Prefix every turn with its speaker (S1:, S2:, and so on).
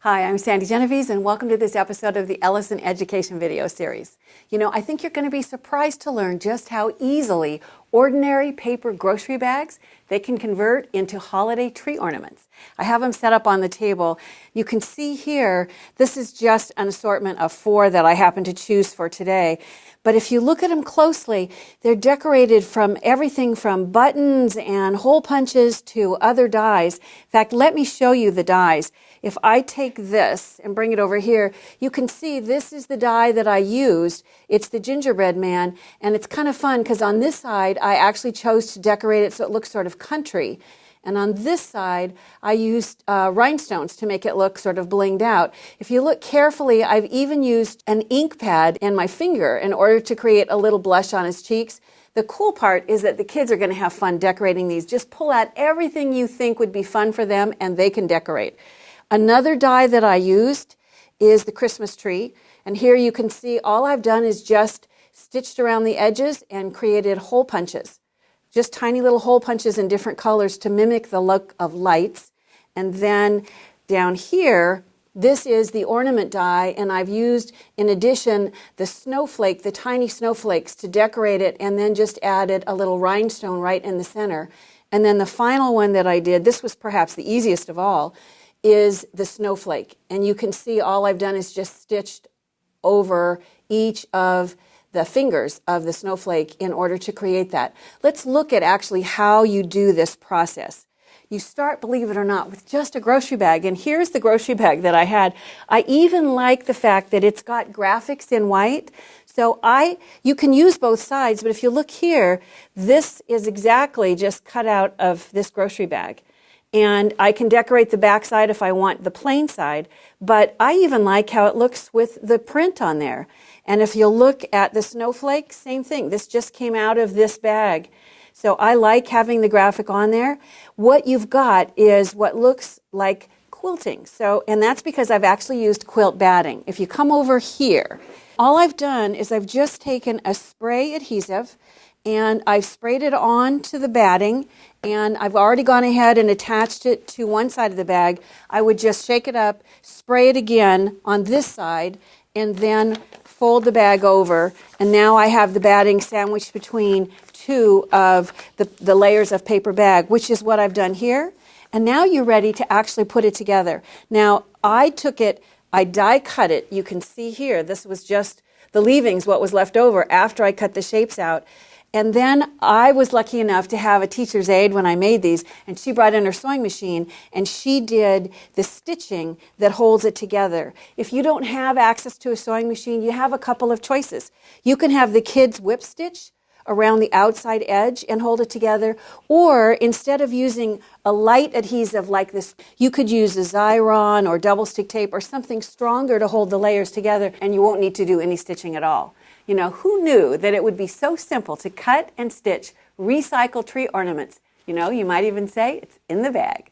S1: Hi, I'm Sandi Genovese, and welcome to this episode of the Ellison Education video series. You know, I think you're going to be surprised to learn just how easily ordinary paper grocery bags they can convert into holiday tree ornaments. I have them set up on the table. You can see here, this is just an assortment of 4 that I happen to choose for today. But if you look at them closely, they're decorated from everything from buttons and hole punches to other dies. In fact, let me show you the dies. If I take this and bring it over here, you can see this is the die that I used. It's the Gingerbread man, and it's kind of fun because on this side, I actually chose to decorate it so it looks sort of country. And on this side, I used rhinestones to make it look sort of blinged out. If you look carefully, I've even used an ink pad and my finger in order to create a little blush on his cheeks. The cool part is that the kids are going to have fun decorating these. Just pull out everything you think would be fun for them, and they can decorate. Another die that I used is the Christmas tree. And here you can see all I've done is just stitched around the edges and created hole punches. Just tiny little hole punches in different colors to mimic the look of lights. And then down here, this is the ornament die, and I've used, in addition, the snowflake, the tiny snowflakes to decorate it, and then just added a little rhinestone right in the center. And then the final one that I did, this was perhaps the easiest of all, is the snowflake. And you can see all I've done is just stitched over each of the fingers of the snowflake in order to create that. Let's look at actually how you do this process. You start, believe it or not, with just a grocery bag. And here's the grocery bag that I had. I even like the fact that it's got graphics in white. So you can use both sides, but if you look here, this is exactly just cut out of this grocery bag. And I can decorate the back side if I want the plain side, but I even like how it looks with the print on there. And if you'll look at the snowflake, same thing. This just came out of this bag. So I like having the graphic on there. What you've got is what looks like quilting. And that's because I've actually used quilt batting. If you come over here, all I've done is I've just taken a spray adhesive and I've sprayed it on to the batting, and I've already gone ahead and attached it to one side of the bag. I would just shake it up, spray it again on this side, and then fold the bag over. And now I have the batting sandwiched between 2 of the layers of paper bag, which is what I've done here. And now you're ready to actually put it together. Now, I took it, I die cut it. You can see here, this was just the leavings, what was left over after I cut the shapes out. And then I was lucky enough to have a teacher's aide when I made these, and she brought in her sewing machine, and she did the stitching that holds it together. If you don't have access to a sewing machine, you have a couple of choices. You can have the kids whip stitch around the outside edge and hold it together, or instead of using a light adhesive like this, you could use a Xyron or double stick tape or something stronger to hold the layers together, and you won't need to do any stitching at all. You know, who knew that it would be so simple to cut and stitch recycled tree ornaments? You know, you might even say it's in the bag.